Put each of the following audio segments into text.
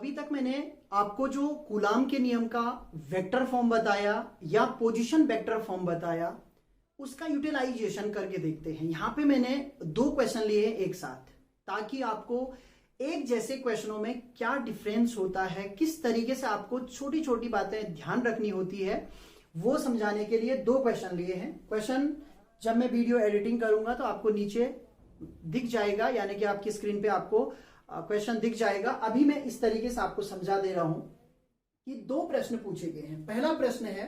अभी तक मैंने आपको जो कूलाम के नियम का वेक्टर फॉर्म बताया या पोजीशन वेक्टर फॉर्म बताया, उसका यूटिलाइजेशन करके देखते हैं। यहां पे मैंने 2 क्वेश्चन लिए एक साथ, ताकि आपको एक जैसे क्वेश्चनों में क्या डिफरेंस होता है, किस तरीके से आपको छोटी छोटी बातें ध्यान रखनी होती है, वो समझाने के लिए 2 क्वेश्चन लिए हैं। क्वेश्चन जब मैं वीडियो एडिटिंग करूंगा तो आपको नीचे दिख जाएगा, यानी कि आपकी स्क्रीन पे आपको क्वेश्चन दिख जाएगा। अभी मैं इस तरीके से आपको समझा दे रहा हूं कि 2 प्रश्न पूछे गए हैं। पहला प्रश्न है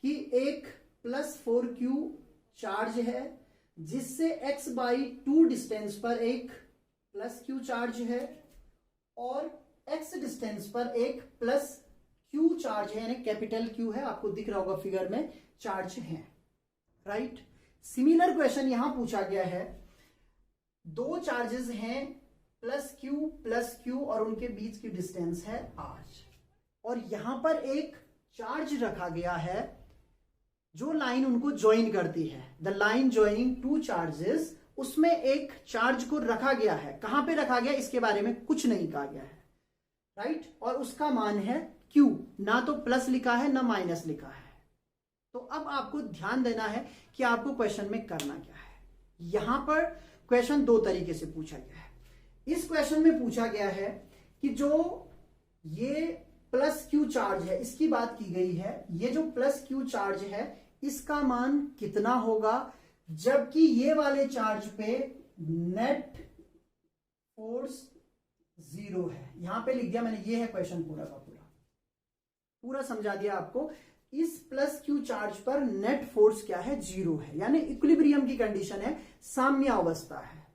कि एक +4q चार्ज है जिससे x/2 डिस्टेंस पर एक +q चार्ज है और x डिस्टेंस पर एक +q चार्ज है, यानी कैपिटल Q है, आपको दिख रहा होगा फिगर में, चार्ज है। राइट। सिमिलर क्वेश्चन यहां पूछा गया है, 2 चार्जेस हैं +q और उनके बीच की डिस्टेंस है r, और यहां पर एक चार्ज रखा गया है जो लाइन उनको ज्वाइन करती है। द लाइन ज्वाइनिंग 2 चार्जेस, उसमें एक चार्ज को रखा गया है। कहां पे रखा गया इसके बारे में कुछ नहीं कहा गया है। राइट। और उसका मान है q, ना तो प्लस लिखा है ना माइनस लिखा है। तो अब आपको ध्यान देना है कि आपको क्वेश्चन में करना क्या है। यहां पर क्वेश्चन 2 तरीके से पूछा गया है। इस क्वेश्चन में पूछा गया है कि जो ये +q चार्ज है, इसकी बात की गई है, ये जो +q चार्ज है इसका मान कितना होगा जबकि ये वाले चार्ज पे नेट फोर्स 0 है। यहां पे लिख दिया मैंने, ये है क्वेश्चन पूरा का पूरा समझा दिया आपको। इस +q चार्ज पर नेट फोर्स क्या है, 0 है, यानी इक्विलिब्रियम की कंडीशन है, साम्य अवस्था है।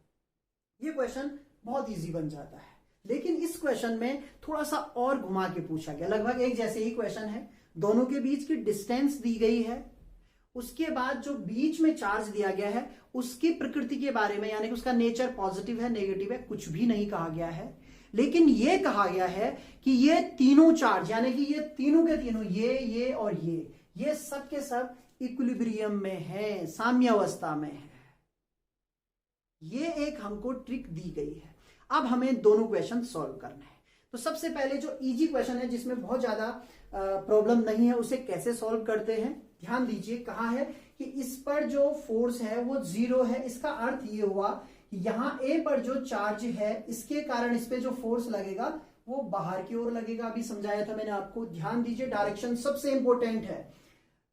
ये क्वेश्चन बहुत इजी बन जाता है। लेकिन इस क्वेश्चन में थोड़ा सा और घुमा के पूछा गया। लगभग एक जैसे ही क्वेश्चन है, दोनों के बीच की डिस्टेंस दी गई है, उसके बाद जो बीच में चार्ज दिया गया है उसकी प्रकृति के बारे में, यानी कि उसका नेचर पॉजिटिव है नेगेटिव है, कुछ भी नहीं कहा गया है। लेकिन यह कहा गया है कि ये तीनों चार्ज, यानी कि ये तीनों के तीनों, ये और ये सब के सब इक्विलिब्रियम में है, साम्य अवस्था में है। ये एक हमको ट्रिक दी गई है। अब हमें दोनों क्वेश्चन सॉल्व करने हैं। तो सबसे पहले जो इजी क्वेश्चन है, जिसमें बहुत ज्यादा प्रॉब्लम नहीं है, उसे कैसे सॉल्व करते हैं, ध्यान दीजिए। कहा है कि इस पर जो फोर्स है वो 0 है। इसका अर्थ ये हुआ कि यहां A पर जो चार्ज है इसके कारण इस पे जो फोर्स लगेगा वो बाहर की ओर लगेगा। अभी समझाया था मैंने आपको, ध्यान दीजिए, डायरेक्शन सबसे इंपॉर्टेंट है।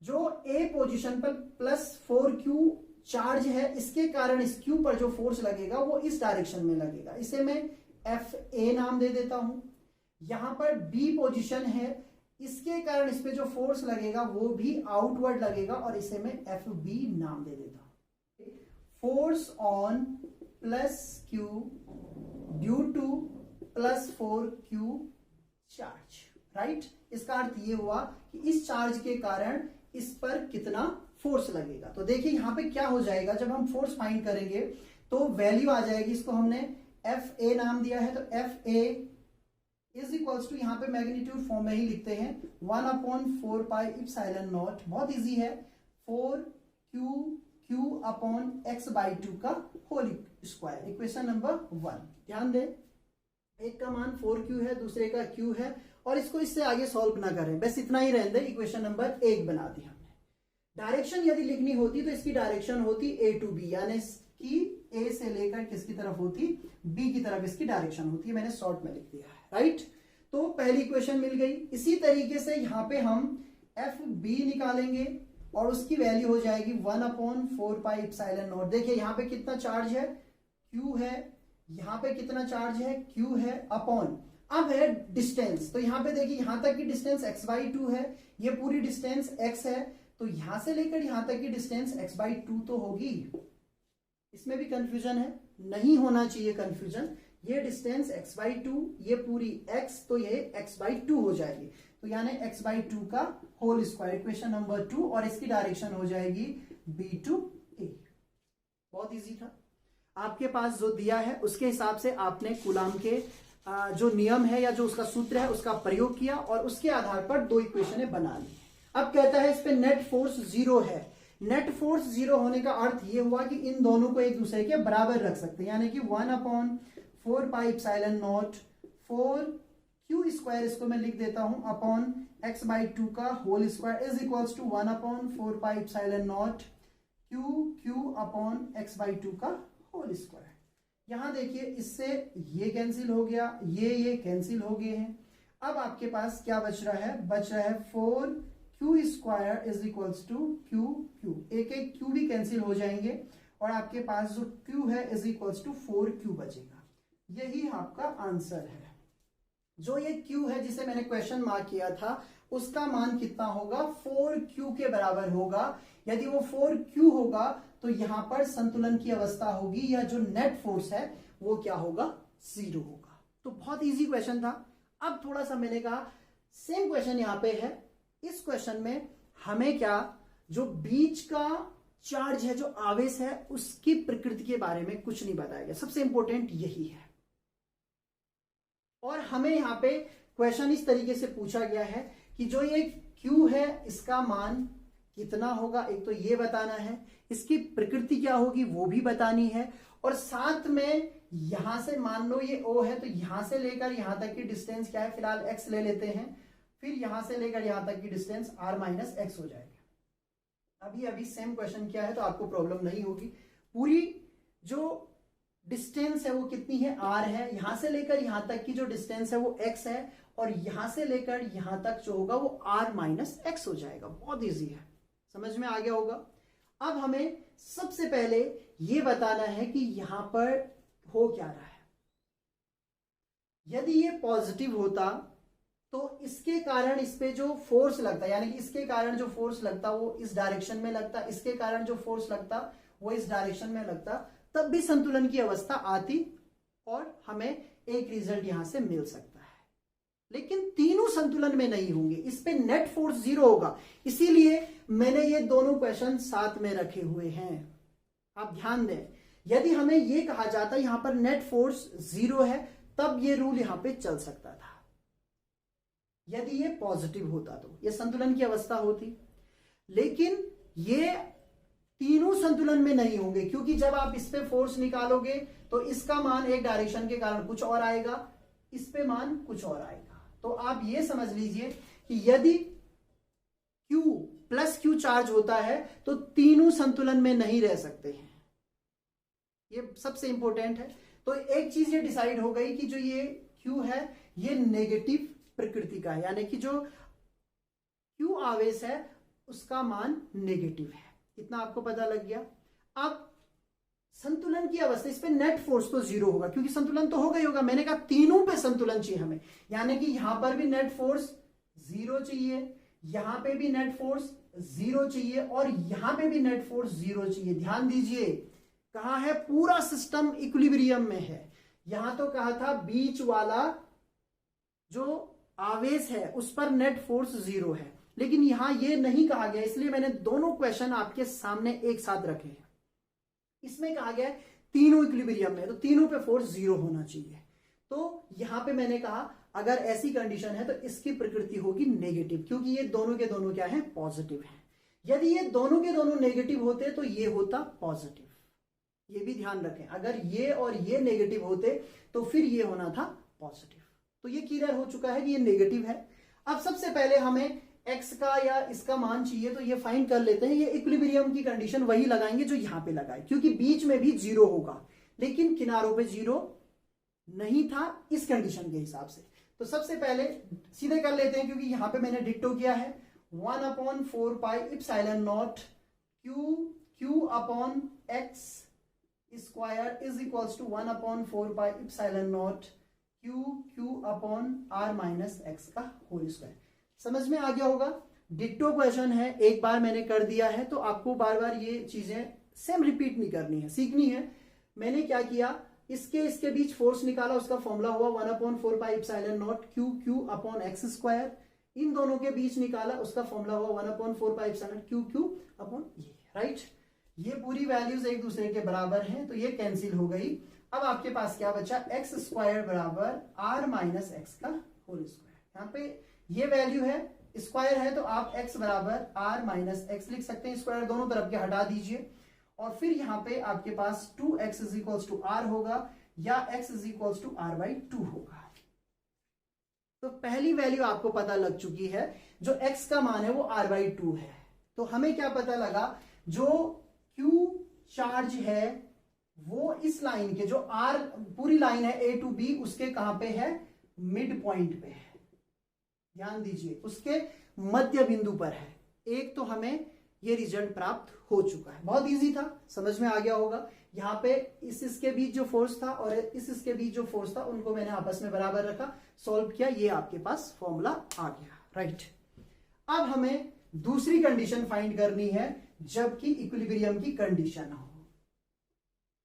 जो A पोजीशन पर +4q चार्ज है, इसके कारण इस Q पर जो फोर्स लगेगा वो इस डायरेक्शन में लगेगा। इसे मैं FA नाम दे देता हूं। यहां पर B पोजीशन है, इसके कारण इस पे जो फोर्स लगेगा वो भी आउटवर्ड लगेगा, और इसे मैं FB नाम दे देता हूं। Force on +q due to +4q charge. Right. इसका अर्थ ये हुआ कि इस चार्ज के कारण इस पर कितना फोर्स लगेगा। तो देखिए यहां पे क्या हो जाएगा, जब हम फोर्स फाइंड करेंगे तो वैल्यू आ जाएगी। इसको हमने FA नाम दिया है, तो FA इज इक्वल्स टू, यहां पे मैग्नीट्यूड फॉर्म में ही लिखते हैं, 1/4πε0। बहुत इजी है, 4q/x/2 का होल स्क्वायर। इक्वेशन नंबर 1 ध्यान दें, एक का मान 4q है, दूसरे का q है, और इसको इससे आगे सॉल्व ना करें, बस इतना ही रहने दें। इक्वेशन नंबर 1 बना दी हमने। डायरेक्शन यदि लिखनी होती तो इसकी डायरेक्शन होती A to B, यानी इसकी A से लेकर किसकी तरफ होती, B की तरफ इसकी डायरेक्शन होती है। मैंने शॉर्ट में लिख दिया है। राइट। तो पहली इक्वेशन मिल गई। इसी तरीके से यहां पे हम FB निकालेंगे और उसकी वैल्यू हो जाएगी 1/4πε0। देखिए यहां पे कितना चार्ज है, Q है, यहां पे कितना चार्ज है, Q है, अपॉन, अब है डिस्टेंस। तो यहां पे देखिए, यहां तक की डिस्टेंस x/2 है, ये पूरी डिस्टेंस x है, तो यहां से लेकर यहां तक की डिस्टेंस x/2 तो होगी। इसमें भी कंफ्यूजन है, नहीं होना चाहिए कंफ्यूजन। ये डिस्टेंस x/2, ये पूरी x, तो ये x/2 हो जाएगी, तो यानी x/2 का होल स्क्वायर। इक्वेशन नंबर 2, और इसकी डायरेक्शन हो जाएगी B to A। बहुत इजी था। आपके पास जो दिया है उसके हिसाब से आपने कूलाम के जो नियम है या जो उसका सूत्र है उसका प्रयोग किया, और उसके आधार पर 2 इक्वेशनें बना ली। अब कहता है इस पे नेट फोर्स 0 है। नेट फोर्स 0 होने का अर्थ ये हुआ कि इन दोनों को एक दूसरे के बराबर रख सकते हैं, यानी कि 1/4πε0 4 क्यू स्क्वायर इसको मैं लिख देता हूं अपॉन एक्स बाई टू का whole square is equals to 1 upon 4 pi epsilon naught Q upon x by two का होल स्क्वायर। यहां देखिए इससे ये कैंसिल हो गया, ये कैंसिल हो गए हैं। अब आपके पास क्या बच रहा है, बच रहा है 4 q square is equals to q. एक क्यू भी कैंसिल हो जाएंगे और आपके पास जो क्यू है इज इक्वल्स टू 4 बचेगा। यही आपका आंसर है। जो ये क्यू है जिसे मैंने क्वेश्चन मार्क किया था उसका मान कितना होगा, 4Q के बराबर होगा। यदि वो 4Q होगा तो यहां पर संतुलन की अवस्था होगी या जो नेट फोर्स है वो क्या होगा, 0 होगा। तो बहुत इजी क्वेश्चन था। अब थोड़ा सा मैंने कहा सेम क्वेश्चन यहां पे है। इस क्वेश्चन में हमें क्या, जो बीच का चार्ज है, जो आवेश है, उसकी प्रकृति के बारे में कुछ नहीं बताया गया। सबसे इंपॉर्टेंट यही है। और हमें यहां पे क्वेश्चन इस तरीके से पूछा गया है कि जो ये Q है इसका मान कितना होगा, एक तो ये बताना है, इसकी प्रकृति क्या होगी वो भी बतानी है, और साथ में यहां से मान लो ये O है तो यहां से लेकर यहां तक की डिस्टेंस क्या है, फिलहाल x ले लेते हैं, फिर यहां से लेकर यहां तक की डिस्टेंस r माइनस एक्स हो जाएगा। अभी सेम क्वेश्चन किया है तो आपको प्रॉब्लम नहीं होगी। पूरी जो डिस्टेंस है वो कितनी है, r है, यहां से लेकर यहां तक की जो डिस्टेंस है वो x है, और यहां से लेकर यहां तक जो होगा वो r माइनस एक्स हो जाएगा। बहुत इजी है, समझ में आ गया होगा। अब हमें सबसे पहले ये बताना है कि यहां पर हो क्या रहा है। यदि ये पॉजिटिव होता तो इसके कारण इस पे जो फोर्स लगता, यानी कि इसके कारण जो फोर्स लगता वो इस डायरेक्शन में लगता, इसके कारण जो फोर्स लगता वो इस डायरेक्शन में लगता, तब भी संतुलन की अवस्था आती और हमें एक रिजल्ट यहां से मिल सकता है। लेकिन तीनों संतुलन में नहीं होंगे, इस पे नेट फोर्स 0 होगा, इसीलिए मैंने ये दोनों क्वेश्चन साथ में रखे हुए हैं। आप ध्यान दें, यदि हमें ये कहा जाता यहां पर नेट फोर्स 0 है तब ये रूल यहां पे चल सकता था। यदि ये पॉजिटिव होता तो ये संतुलन की अवस्था होती, लेकिन ये तीनों संतुलन में नहीं होंगे, क्योंकि जब आप इस पे फोर्स निकालोगे तो इसका मान एक डायरेक्शन के कारण कुछ और आएगा, इस पे मान कुछ और आएगा। तो आप ये समझ लीजिए कि यदि Q प्लस Q चार्ज होता है तो तीनों संतुलन में नहीं रह सकते हैं। ये सबसे इंपॉर्टेंट है। तो एक चीज ये डिसाइड हो गई कि जो ये Q है ये नेगेटिव प्रकृति का है, यानी कि जो Q आवेश है उसका मान नेगेटिव है। इतना आपको पता लग गया। अब संतुलन की अवस्था, इस पे नेट फोर्स तो 0 होगा क्योंकि संतुलन तो होगा ही होगा। मैंने कहा तीनों पे संतुलन चाहिए हमें, यानी कि यहां पर भी नेट फोर्स 0 चाहिए, यहां पे भी नेट फोर्स 0 चाहिए, और यहां पे भी नेट फोर्स 0 चाहिए। ध्यान दीजिए कहां है, पूरा सिस्टम इक्विलिब्रियम में है। यहां तो कहा था बीच वाला जो आवेश है उस पर नेट फोर्स 0 है, लेकिन यहां ये नहीं कहा गया, इसलिए मैंने दोनों क्वेश्चन आपके सामने एक साथ रखे हैं। इसमें कहा गया है तीनों इक्विलिब्रियम में, तो तीनों पे फोर्स 0 होना चाहिए। तो यहां पे मैंने कहा अगर ऐसी कंडीशन है तो इसकी प्रकृति होगी नेगेटिव, क्योंकि ये दोनों के दोनों क्या है, पॉजिटिव है। यदि ये दोनों के दोनों नेगेटिव होते तो ये होता पॉजिटिव। ये भी ध्यान रखें, अगर ये और ये नेगेटिव होते तो फिर ये होना था पॉजिटिव। तो ये क्लियर हो चुका है कि ये नेगेटिव है। अब सबसे पहले हमें x का या इसका मान चाहिए, तो ये फाइंड कर लेते हैं। ये इक्विलिब्रियम की कंडीशन वही लगाएंगे जो यहां पे लगाए, क्योंकि बीच में भी 0 होगा लेकिन किनारों पे 0 नहीं था इस कंडीशन के हिसाब से। तो सबसे पहले सीधे कर लेते हैं, क्योंकि यहां पे मैंने डिक्टो किया है 1/4 pi epsilon naught Q upon x square is equals to 1/4 pi epsilon naught Q upon r minus x का होल स्क्वायर। समझ में आ गया होगा। डिक्टो क्वेश्चन है, एक बार मैंने कर दिया है तो आपको बार बार ये चीजें सेम रिपीट नहीं करनी है, सीखनी है। मैंने क्या किया, इसके बीच फोर्स निकाला, उसका फॉर्मूला हुआ 1/4 pi epsilon naught Q upon x square. इन दोनों के बीच निकाला, उसका फॉर्मूला हुआ 1/4 पाई एप्सिलॉन क्यू अपॉन ये, राइट। ये पूरी वैल्यूज एक दूसरे के बराबर हैं तो ये कैंसिल हो गई। अब आपके पास क्या बचा, एक्स स्क्वायर बराबर r माइनस एक्स का होल स्क्वायर। यहाँ पे ये वैल्यू है, स्क्वायर है तो आप x बराबर r माइनस एक्स लिख सकते हैं। स्क्वायर दोनों तरफ के हटा दीजिए और फिर यहाँ पे आपके पास 2x is equals to r होगा या x is equals to r by 2 होगा। तो पहली वैल्यू आपको पता लग चुकी है, जो x का मान है वो r/2 है। तो हमें क्या पता लगा, जो q चार्ज है वो इस लाइन के, जो r पूरी लाइन है a to b, उसके कहां पे है, मिड पॉइंट पे है। ध्यान दीजिए, उसके मध्य बिंदु पर है। एक तो हमें ये रिजल्ट प्राप्त हो चुका है, बहुत इजी था, समझ में आ गया होगा। यहाँ पे इसके बीच जो फोर्स था और इसके बीच जो फोर्स था, उनको मैंने आपस में बराबर रखा, सॉल्व किया, ये आपके पास फॉर्मूला आ गया, राइट। अब हमें दूसरी कंडीशन फाइंड करनी है, जबकि इक्विलिब्रियम की कंडीशन हो,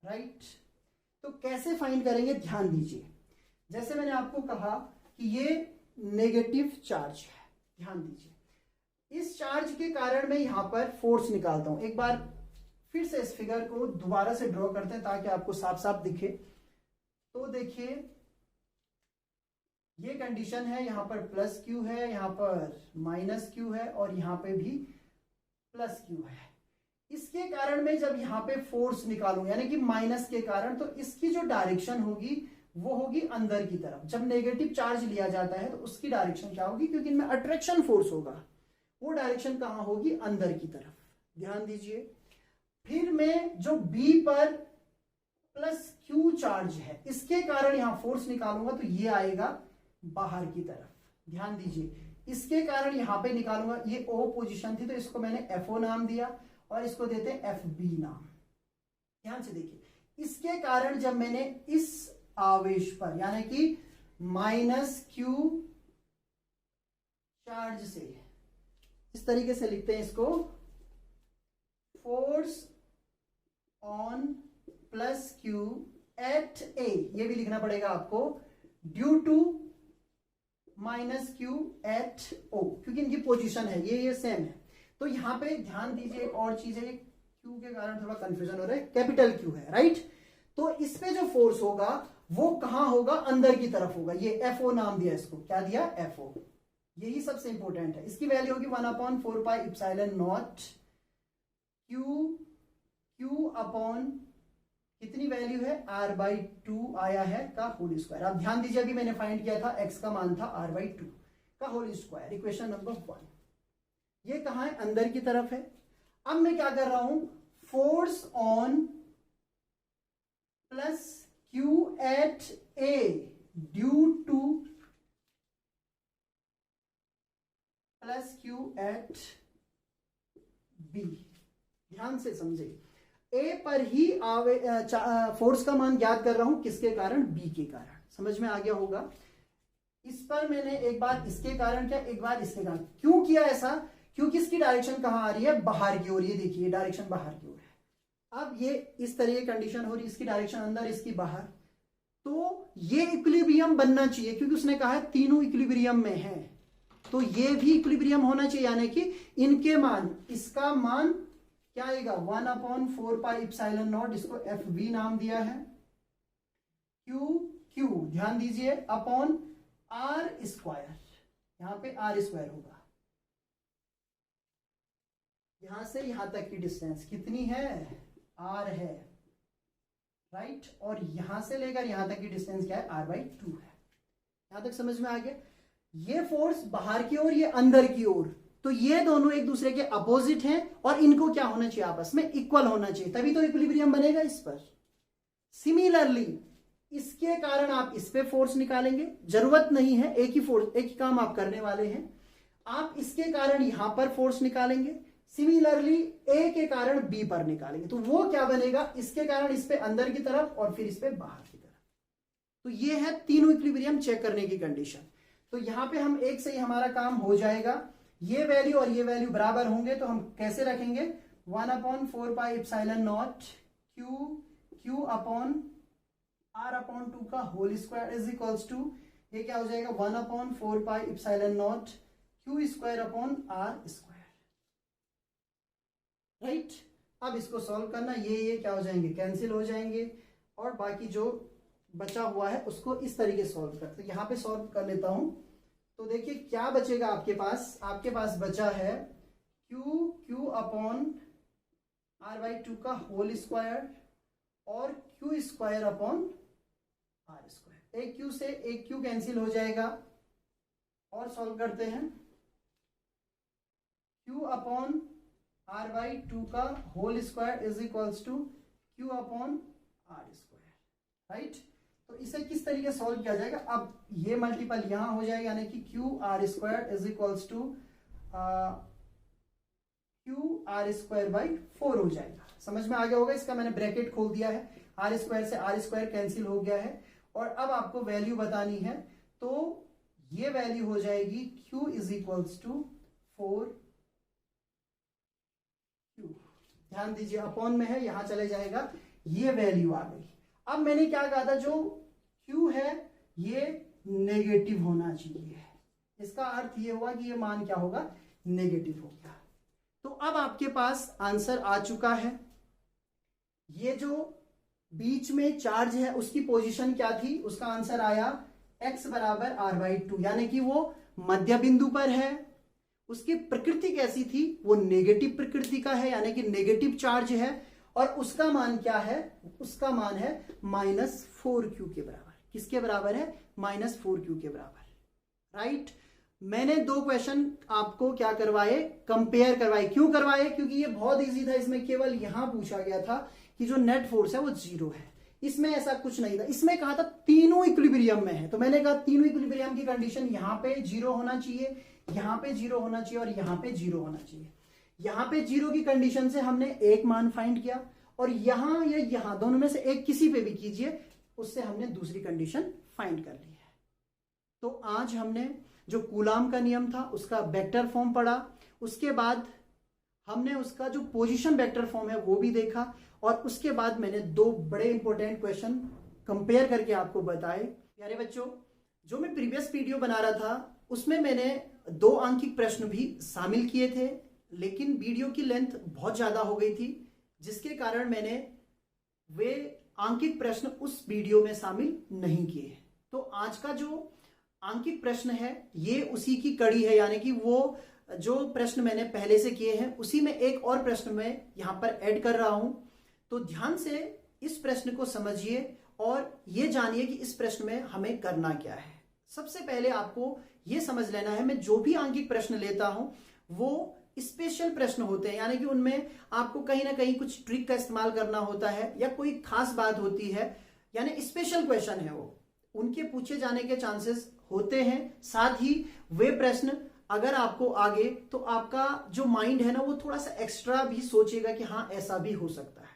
राइट। तो कैसे फाइंड करेंगे, ध्यान दीजिए। जैसे मैंने आपको कहा कि ये नेगेटिव चार्ज है, ध्यान दीजिए। इस चार्ज के कारण मैं यहां पर फोर्स निकालता हूं। एक बार फिर से इस फिगर को दोबारा से ड्रॉ करते हैं ताकि आपको साफ साफ दिखे। तो देखिए, ये कंडीशन है, यहां पर प्लस क्यू है, यहां पर माइनस क्यू है और यहां पे भी प्लस क्यू है। इसके कारण मैं जब यहां पे फोर्स निकालूंगा, यानी कि माइनस के कारण, तो इसकी जो डायरेक्शन होगी वो होगी अंदर की तरफ। जब नेगेटिव चार्ज लिया जाता है तो उसकी डायरेक्शन क्या होगी, क्योंकि इनमें अट्रैक्शन फोर्स होगा, वो डायरेक्शन कहां होगी, अंदर की तरफ। ध्यान दीजिए। फिर मैं जो B पर प्लस Q चार्ज है, इसके कारण यहां फोर्स निकालूंगा तो ये आएगा बाहर की तरफ। ध्यान दीजिए, इसके कारण यहां पे निकालूंगा, ये O पोजीशन थी तो इसको मैंने FO नाम दिया और इसको देते हैं FB नाम। ध्यान से देखिए, इसके कारण जब मैंने इस आवेश पर, यानी कि माइनस Q चार्ज से, इस तरीके से लिखते हैं इसको, force on plus Q at A, ये भी लिखना पड़ेगा आपको, due to minus Q at O, क्योंकि इनकी पोजीशन है ये सेम है। तो यहां पे ध्यान दीजिए, एक और चीज है, Q के कारण थोड़ा कंफ्यूजन हो रहा है, कैपिटल Q है, राइट। तो इस पे जो फोर्स होगा वो कहां होगा, अंदर की तरफ होगा। ये FO नाम दिया, इसको क्या दिया, FO। यही सबसे इंपॉर्टेंट है। इसकी वैल्यू होगी 1/4 pi epsilon naught Q upon कितनी वैल्यू है, r/2 आया है का होल स्क्वायर। अब ध्यान दीजिए, अभी मैंने फाइंड किया था, x का मान था r/2 का होल स्क्वायर, इक्वेशन नंबर 1। ये कहां है, अंदर की तरफ है। अब मैं क्या कर रहा हूं, force on plus Q at A due to plus Q at B। ध्यान से समझे, A पर ही फोर्स का मान ज्ञात कर रहा हूं, किसके कारण, B के कारण। समझ में आ गया होगा। इस पर मैंने एक बार इसके कारण किया, एक बार इसके कारण। क्यों किया ऐसा, क्योंकि इसकी डायरेक्शन कहां आ रही है, बाहर की ओर। ये देखिए, डायरेक्शन बाहर की ओर है। अब ये इस तरह की कंडीशन हो रही है, इसकी डायरेक्शन अंदर, इसकी बाहर। तो ये इक्विलिब्रियम बनना चाहिए, क्योंकि उसने कहा है तीनों इक्विलिब्रियम में है, तो ये भी इक्विलिब्रियम होना चाहिए, यानी कि इनके मान, इसका मान क्या आएगा, 1/4 पाई इप्सिलॉन नॉट, इसको FB नाम दिया है, Q ध्यान दीजिए, अपॉन R स्क्वायर, यहां पे R स्क्वायर होगा। यहां से यहां तक की डिस्टेंस कितनी है, R है, राइट। और यहां से लेकर यहां तक की डिस्टेंस क्या है, r/2 है। यहां तक समझ में आ गया। ये फोर्स बाहर की ओर, ये अंदर की ओर, तो ये दोनों एक दूसरे के अपोजिट हैं और इनको क्या होना चाहिए, आपस में इक्वल होना चाहिए, तभी तो इक्विलिब्रियम बनेगा इस पर। सिमिलरली इसके कारण आप इस पे फोर्स निकालेंगे, जरूरत नहीं है, एक ही फोर्स, एक ही काम आप करने वाले हैं। आप इसके कारण यहां पर फोर्स निकालेंगे, सिमिलरली A के कारण B पर निकालेंगे, तो वो क्या बनेगा, इसके कारण इस पे अंदर की तरफ और फिर इस पे बाहर की तरफ। तो ये है तीनों इक्विलिब्रियम चेक करने की कंडीशन। तो यहां पे हम एक से ही हमारा काम हो जाएगा। ये वैल्यू और ये वैल्यू बराबर होंगे तो हम कैसे रखेंगे, 1/4 pi epsilon naught Q upon R/2 का whole square is equals to, ये क्या हो जाएगा, 1/4 pi epsilon naught Q square upon R square, right. अब इसको सॉल्व करना, ये क्या हो जाएंगे, कैंसिल हो जाएंगे, और बाकी जो बचा हुआ है उसको इस तरीके सॉल्व करते। यहां पे सॉल्व कर लेता हूं, तो देखिए क्या बचेगा आपके पास बचा है Q अपॉन R/2 का होल स्क्वायर और Q square upon R square. एक Q से एक Q कैंसिल हो जाएगा, और सॉल्व करते हैं। Q अपॉन r/2 का whole square is equals to Q upon r square, right. तो इसे किस तरीके सॉल्व किया जाएगा, अब ये मल्टीपल यहां हो जाएगा, यानी कि QR square is equals to QR square by 4 हो जाएगा। समझ में आ गया होगा, इसका मैंने ब्रैकेट खोल दिया है, R स्क्वायर से R स्क्वायर कैंसिल हो गया है। और अब आपको वैल्यू बतानी है, तो ये वैल्यू हो जाएगी Q is equals to 4Q। ध्यान दीजिए अपॉन में है, यहां चले जाएगा, ये वैल्यू आ गई। अब मैंने क्या कहा था, जो Q है ये नेगेटिव होना चाहिए, इसका अर्थ ये हुआ कि ये मान क्या होगा, नेगेटिव हो गया। तो अब आपके पास आंसर आ चुका है। ये जो बीच में चार्ज है उसकी पोजीशन क्या थी, उसका आंसर आया x बराबर r/2, यानी कि वो मध्य बिंदु पर है। उसकी प्रकृति कैसी थी, वो नेगेटिव प्रकृति का है, यानी कि नेगेटिव चार्ज है। और उसका मान क्या है, उसका मान है -4Q के बराबर। किसके बराबर है, -4Q के बराबर, राइट। मैंने 2 क्वेश्चन आपको क्या करवाए, कंपेयर करवाए। क्यों करवाए, क्योंकि ये बहुत इजी था, इसमें केवल यहां पूछा गया था कि जो नेट फोर्स है वो 0 है। इसमें ऐसा कुछ नहीं था, इसमें कहा था तीनों इक्विलिब्रियम में है, तो मैंने कहा तीनों इक्विलिब्रियम की कंडीशन यहां पे 0 होना चाहिए, यहां पे 0 होना चाहिए और यहां पे 0 होना चाहिए। यहां पे 0 की कंडीशन से हमने एक मान फाइंड किया, और यहां या यहां दोनों में से एक किसी पे भी कीजिए, उससे हमने दूसरी कंडीशन फाइंड कर ली है। तो आज हमने जो कूलाम का नियम था उसका वेक्टर फॉर्म पढ़ा, उसके बाद हमने उसका जो पोजीशन वेक्टर फॉर्म है वो भी देखा, और उसके बाद मैंने 2 बड़े इंपॉर्टेंट क्वेश्चन कंपेयर करके आपको बताए। प्यारे बच्चों, जो मैं प्रीवियस वीडियो बना रहा था उसमें मैंने 2 आंकिक प्रश्न भी शामिल किए थे, लेकिन वीडियो की लेंथ बहुत ज्यादा हो गई थी, जिसके कारण मैंने वे आंकिक प्रश्न उस वीडियो में शामिल नहीं किए। तो आज का जो आंकिक प्रश्न है ये उसी की कड़ी है, यानी कि वो जो प्रश्न मैंने पहले से किए हैं उसी में एक और प्रश्न मैं यहां पर ऐड कर रहा हूं। तो ध्यान से इस प्रश्न को समझिए और ये जानिए कि इस प्रश्न में हमें करना क्या है। सबसे पहले आपको ये समझ लेना है, मैं जो भी आंकिक प्रश्न लेता हूं वो स्पेशल प्रश्न होते हैं, यानी कि उनमें आपको कहीं ना कहीं कुछ ट्रिक का इस्तेमाल करना होता है या कोई खास बात होती है, यानी स्पेशल क्वेश्चन है वो, उनके पूछे जाने के चांसेस होते हैं। साथ ही वे प्रश्न अगर आपको आगे, तो आपका जो माइंड है ना वो थोड़ा सा एक्स्ट्रा भी सोचेगा कि हाँ ऐसा भी हो सकता है।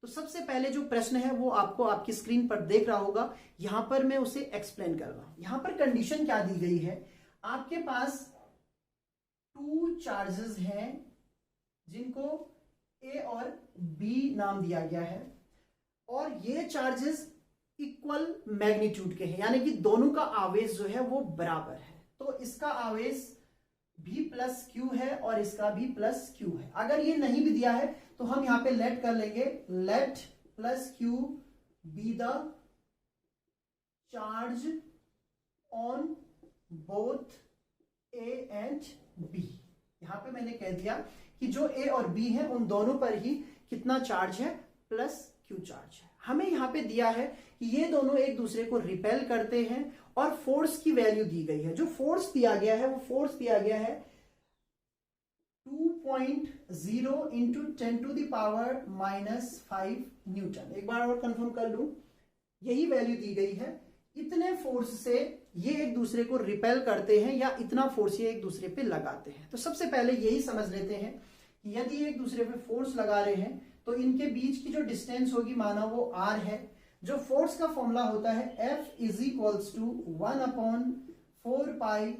तो सबसे पहले जो प्रश्न है वो आपको आपकी स्क्रीन पर देख रहा होगा, यहां पर मैं उसे एक्सप्लेन कर रहा हूं। यहां पर कंडीशन क्या दी गई है, आपके पास 2 चार्जेस हैं जिनको A और B नाम दिया गया है, और ये चार्जेस इक्वल मैग्नीट्यूड के हैं, यानी कि दोनों का आवेश जो है वो बराबर है। तो इसका आवेश B प्लस Q है और इसका भी प्लस Q है। अगर ये नहीं भी दिया है तो हम यहां पे लेट कर लेंगे, late plus Q be the charge on both A and B। यहां पे मैंने कह दिया कि जो A और B है उन दोनों पर ही कितना चार्ज है, प्लस Q चार्ज है। हमें यहां पे दिया है कि ये दोनों एक दूसरे को रिपेल करते हैं, और फोर्स की वैल्यू दी गई है। जो फोर्स दिया गया है वो फोर्स दिया गया है 2.0 इंटू 10⁻⁻5 न्यूटन। एक बार और कंफर्म कर लूं, यही वैल्यू दी गई है। इतने फोर्स से ये एक दूसरे को रिपेल करते हैं, या इतना फोर्स ये एक दूसरे पे लगाते हैं। तो सबसे पहले यही समझ लेते हैं कि यदि एक दूसरे पे फोर्स लगा रहे हैं तो इनके बीच की जो डिस्टेंस होगी माना वो r है। जो फोर्स का फॉर्मूला होता है F is equals to 1/4 pi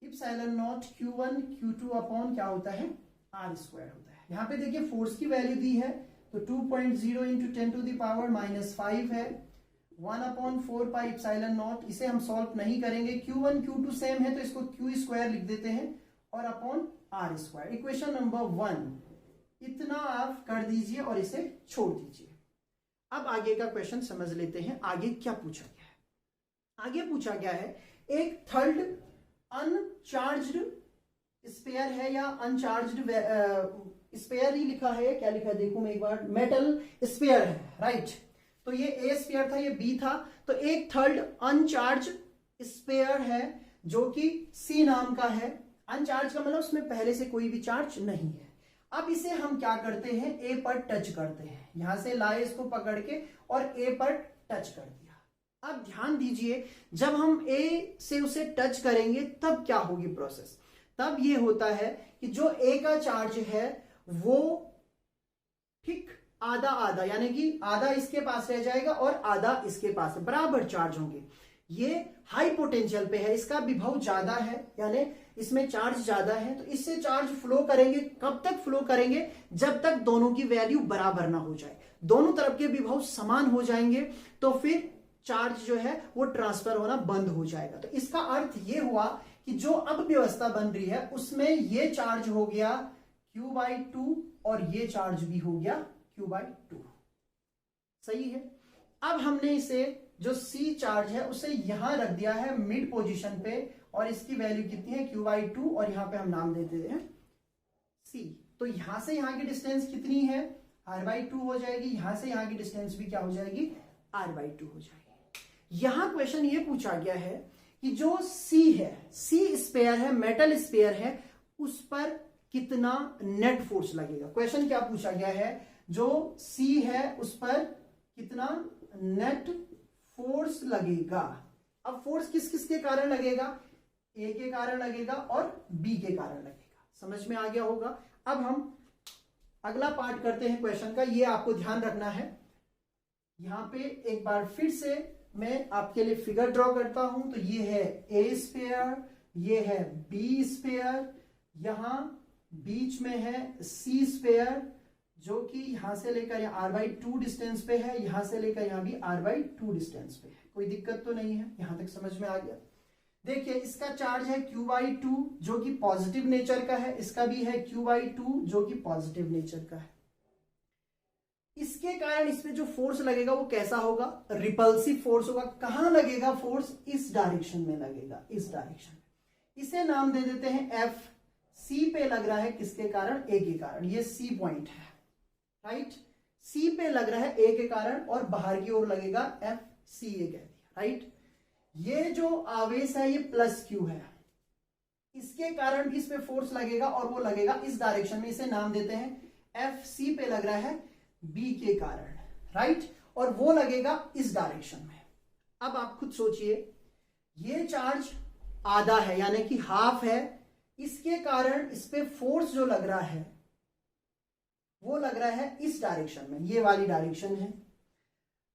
epsilon naught Q1 Q2 upon क्या होता है, R स्क्वायर होता है। यहाँ पे देखिए फोर्स की वैल्यू दी है, तो 2.0 इंटू 10⁻⁻5 है, 1/4 पाई इप्सिलॉन नॉट। इसे हम सॉल्व नहीं करेंगे, Q1 Q2 सेम है तो इसको Q स्क्वायर लिख देते हैं, और upon R square. Equation number 1 इतना आप कर दीजिए और इसे छोड़ दीजिए। अब आगे का क्वेश्चन समझ लेते हैं, आगे क्या पूछा गया है। आगे पूछा गया है एक थर्ड अनचार्ज्ड स्पेयर है, या अनचार्ज्ड स्पेयर ही लिखा है, क्या लिखा है देखो मैं एक बार, मेटल स्पेयर है, राइट। तो ये A स्पेयर था, ये B था, तो एक थर्ड अनचार्ज स्पेयर है जो कि C नाम का है। अनचार्ज का मतलब उसमें पहले से कोई भी चार्ज नहीं है। अब इसे हम क्या करते हैं, A पर टच करते हैं, यहां से लाए इसको पकड़ के और A पर टच कर दिया। अब ध्यान दीजिए, जब हम A से उसे टच करेंगे तब क्या होगी प्रोसेस, तब ये होता है कि जो A का चार्ज है वो ठीक आधा आधा, यानी कि आधा इसके पास रह जाएगा और आधा इसके पास, बराबर चार्ज होंगे। ये हाई पोटेंशियल पे है, इसका विभव ज्यादा है, यानी इसमें चार्ज ज्यादा है, तो इससे चार्ज फ्लो करेंगे। कब तक फ्लो करेंगे, जब तक दोनों की वैल्यू बराबर ना हो जाए, दोनों तरफ के विभव समान हो जाएंगे तो फिर चार्ज जो है वो ट्रांसफर होना बंद हो जाएगा। तो इसका अर्थ ये हुआ कि जो अब व्यवस्था बन रही है उसमें ये चार्ज हो गया Q/2 और ये चार्ज भी हो गया Q/2। सही है। अब हमने इसे जो C चार्ज है उसे यहां रख दिया है मिड पोजीशन पे, और इसकी वैल्यू कितनी है Q/2, और यहां पे हम नाम देते हैं C। तो यहां से यहां की डिस्टेंस कितनी है, R/2 हो जाएगी, यहां से यहां की डिस्टेंस भी क्या हो जाएगी, R/2 हो जाएगी। यहां क्वेश्चन ये पूछा गया है कि जो C है, C स्पेयर है, मेटल स्पेयर है, उस पर कितना नेट फोर्स लगेगा। क्वेश्चन क्या पूछा गया है, जो C है उस पर कितना नेट फोर्स लगेगा। अब फोर्स किस किस के कारण लगेगा, A के कारण लगेगा और B के कारण लगेगा। समझ में आ गया होगा। अब हम अगला पार्ट करते हैं क्वेश्चन का, ये आपको ध्यान रखना है। यहां पे एक बार फिर से मैं आपके लिए फिगर ड्रॉ करता हूं। तो ये है A स्पेयर, ये है B स्पेयर, यहां बीच में है C स्पेयर जो कि यहां से लेकर यहां R/2 डिस्टेंस पे है, यहां से लेकर यहां भी R/2 डिस्टेंस पे है। कोई दिक्कत तो नहीं है, यहां तक समझ में आ गया। देखिए इसका चार्ज है Q/2 जो कि पॉजिटिव नेचर का है, इसका भी है Q/2 जो कि पॉजिटिव नेचर का है। इसके कारण इसमें जो फोर्स लगेगा वो कैसा होगा, रिपल्सिव फोर्स होगा। कहां लगेगा फोर्स, इस डायरेक्शन में लगेगा, इस डायरेक्शन में। इसे नाम दे देते हैं F। C पे लग रहा है किसके कारण, A के कारण, ये C पॉइंट है, राइट। C पे लग रहा है A के कारण और बाहर की ओर लगेगा FC, ये कह दिया, राइट। ये जो आवेश है ये प्लस Q है, इसके कारण भी इस पे फोर्स लगेगा और वो लगेगा इस डायरेक्शन में। इसे नाम देते हैं FC पे लग रहा है B के कारण, राइट, और वो लगेगा इस डायरेक्शन में। अब आप खुद सोचिए, ये चार्ज आधा है यानी कि हाफ है, इसके कारण इस पे फोर्स जो लग रहा है वो लग रहा है इस डायरेक्शन में, ये वाली डायरेक्शन है।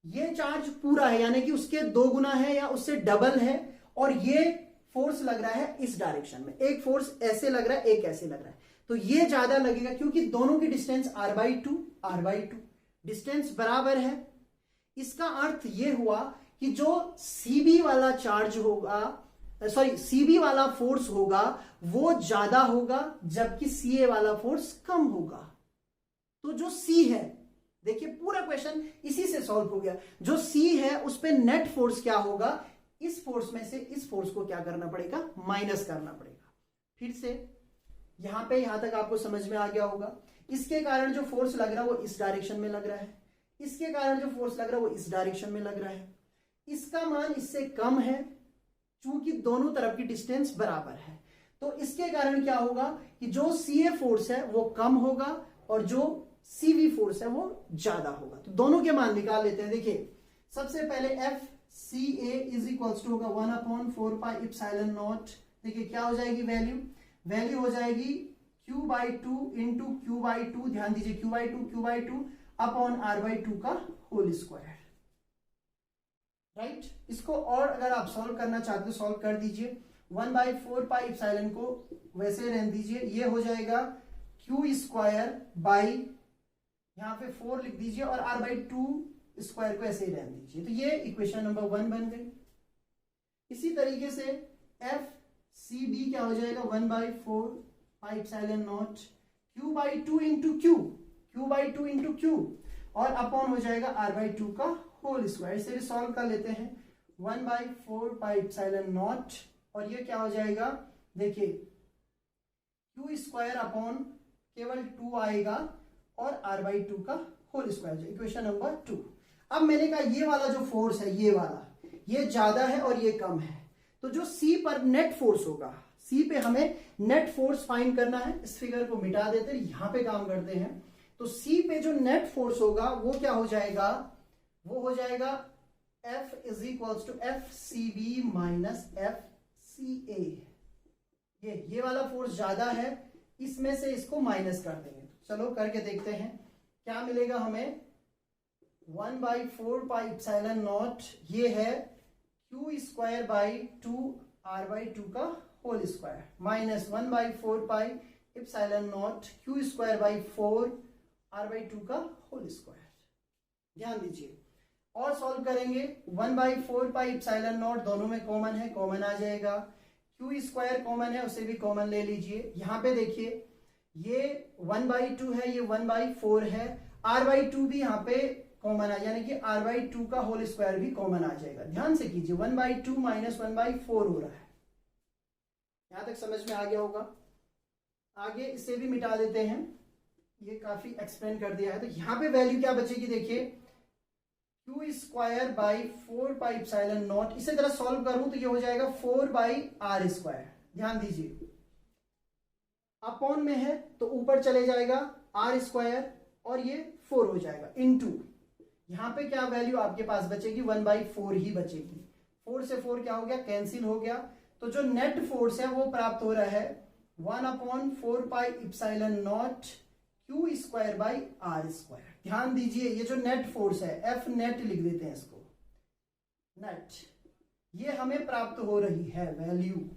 ये चार्ज पूरा है यानी कि उसके 2 गुना है या उससे डबल है, और ये फोर्स लग रहा है इस डायरेक्शन में। एक फोर्स ऐसे लग रहा है, एक ऐसे लग रहा है, तो ये ज्यादा लगेगा क्योंकि दोनों की डिस्टेंस R/2 डिस्टेंस बराबर है। इसका अर्थ ये हुआ कि जो CB वाला चार्ज होगा, CB वाला फोर्स होगा वो ज्यादा होगा, जबकि CA वाला फोर्स कम होगा। तो जो C है, देखिए पूरा क्वेश्चन इसी से सॉल्व हो गया। जो C है उस पे नेट फोर्स क्या होगा, इस फोर्स में से इस फोर्स को क्या करना पड़ेगा, माइनस करना पड़ेगा। फिर से यहां पे, यहां तक आपको समझ में आ गया होगा। इसके कारण जो फोर्स लग रहा है वो इस डायरेक्शन में लग रहा है, इसके कारण जो फोर्स लग रहा है वो इस डायरेक्शन में लग रहा है। इसका मान इससे कम है चूंकि दोनों तरफ की डिस्टेंस बराबर है, तो इसके कारण क्या होगा कि जो CA फोर्स है वो कम होगा और जो CV फोर्स है वो ज्यादा होगा। तो दोनों के मान निकाल लेते हैं। देखिए सबसे पहले FCA इज इक्वल्स टू होगा 1/4πε0। देखिए क्या हो जाएगी वैल्यू हो जाएगी Q/2 इंटू Q/2, ध्यान दीजिए Q/2 अपॉन R/2 का होल स्क्वायर, राइट। इसको और अगर आप सॉल्व करना चाहते हो सॉल्व कर दीजिए। 1/4πε को वैसे रहने दीजिए, ये हो जाएगा Q² बाई, यहां पे 4 लिख दीजिए और R/2 स्क्वायर को ऐसे ही रहने दीजिए। तो ये इक्वेशन नंबर 1 बन गई। इसी तरीके से FCB क्या हो जाएगा 1/4πε0 Q/2 इंटू Q और अपॉन हो जाएगा R/2 का होल स्क्वायर। इसे भी सॉल्व कर लेते हैं। 1/4πε0 और ये क्या हो जाएगा, देखिए Q² अपॉन केवल 2 आएगा और R/2 का होल स्क्वायर, इक्वेशन नंबर 2। अब मैंने कहा ये वाला जो फोर्स है, ये वाला, ये ज्यादा है और ये कम है, तो जो सी पर नेट फोर्स होगा, सी पे हमें नेट फोर्स फाइंड करना है। इस फिगर को मिटा देते हैं, यहां पे काम करते हैं। तो सी पे जो नेट फोर्स होगा वो क्या हो जाएगा, वो हो जाएगा F is equals to F C B minus F C A. ये वाला फोर्स ज्यादा है, इसमें से इसको माइनस कर देंगे। चलो करके देखते हैं क्या मिलेगा हमें। 1/4πε0 ये है Q² 2R/2 का whole square minus 1/4πε0 Q² 4R/2 का होल स्क्वायर। ध्यान दीजिए और सॉल्व करेंगे। 1/4πε0 दोनों में कॉमन है, कॉमन आ जाएगा। Q² कॉमन है, उसे भी कॉमन ले लीजिए। यहां पे देखिए ये 1/2 है, ये 1/4 है। R/2 भी यहाँ पे कॉमन आ, यानी कि R/2 का होल स्क्वायर भी कॉमन आ जाएगा। ध्यान से कीजिए 1/2 माइनस 1/4 हो रहा है। यहां तक समझ में आ गया होगा। आगे इसे भी मिटा देते हैं, ये काफी एक्सप्लेन कर दिया है। तो यहां पे वैल्यू क्या बचेगी देखिए, Q² 4πε0। इसे जरा सॉल्व करूं तो ये हो जाएगा 4/R²। ध्यान दीजिए अपॉन में है तो ऊपर चले जाएगा R² और ये 4 हो जाएगा इनटू, यहां पे क्या वैल्यू आपके पास बचेगी, 1/4 ही बचेगी। 4 से 4 क्या हो गया, कैंसिल हो गया। तो जो नेट फोर्स है वो प्राप्त हो रहा है 1/4πε0 Q²/R²। ध्यान दीजिए ये जो नेट फोर्स है, F नेट लिख देते हैं इसको, नेट, ये हमें प्राप्त हो रही है वैल्यू।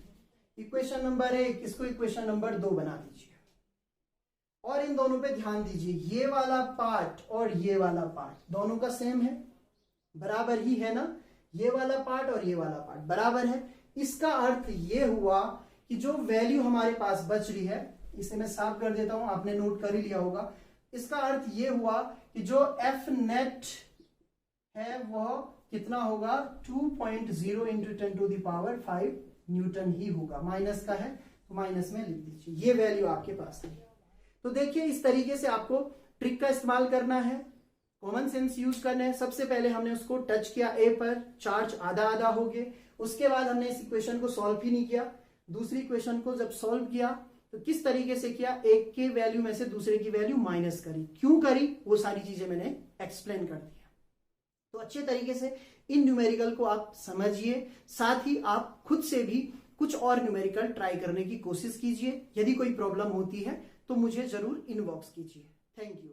इक्वेशन नंबर 1, इसको इक्वेशन नंबर 2 बना दीजिए। और इन दोनों पे ध्यान दीजिए, ये वाला पार्ट और ये वाला पार्ट दोनों का सेम है, बराबर ही है ना। ये वाला पार्ट और ये वाला पार्ट बराबर है। इसका अर्थ ये हुआ कि जो वैल्यू हमारे पास बच रही है, इसे मैं साफ कर देता हूं, आपने नोट कर ही लिया होगा। इसका अर्थ ये हुआ कि जो F नेट है वह कितना होगा, 2.0 × 10⁵ न्यूटन ही होगा। माइनस का है तो माइनस में लिख दीजिए, ये वैल्यू आपके पास है। तो देखिए इस तरीके से आपको ट्रिक का इस्तेमाल करना है, कॉमन सेंस यूज करना है। सबसे पहले हमने उसको टच किया ए पर, चार्ज आधा आधा हो गए। उसके बाद हमने इस इक्वेशन को सॉल्व ही नहीं किया। दूसरी इक्वेशन को जब सॉल्व किया तो किस तरीके से किया, एक के वैल्यू में से दूसरे की वैल्यू माइनस करी, क्यों करी, वो सारी चीजें मैंने एक्सप्लेन कर दिया। तो अच्छे तरीके से इन न्यूमेरिकल को आप समझिए, साथ ही आप खुद से भी कुछ और न्यूमेरिकल ट्राई करने की कोशिश कीजिए। यदि कोई प्रॉब्लम होती है तो मुझे जरूर इनबॉक्स कीजिए। Thank you.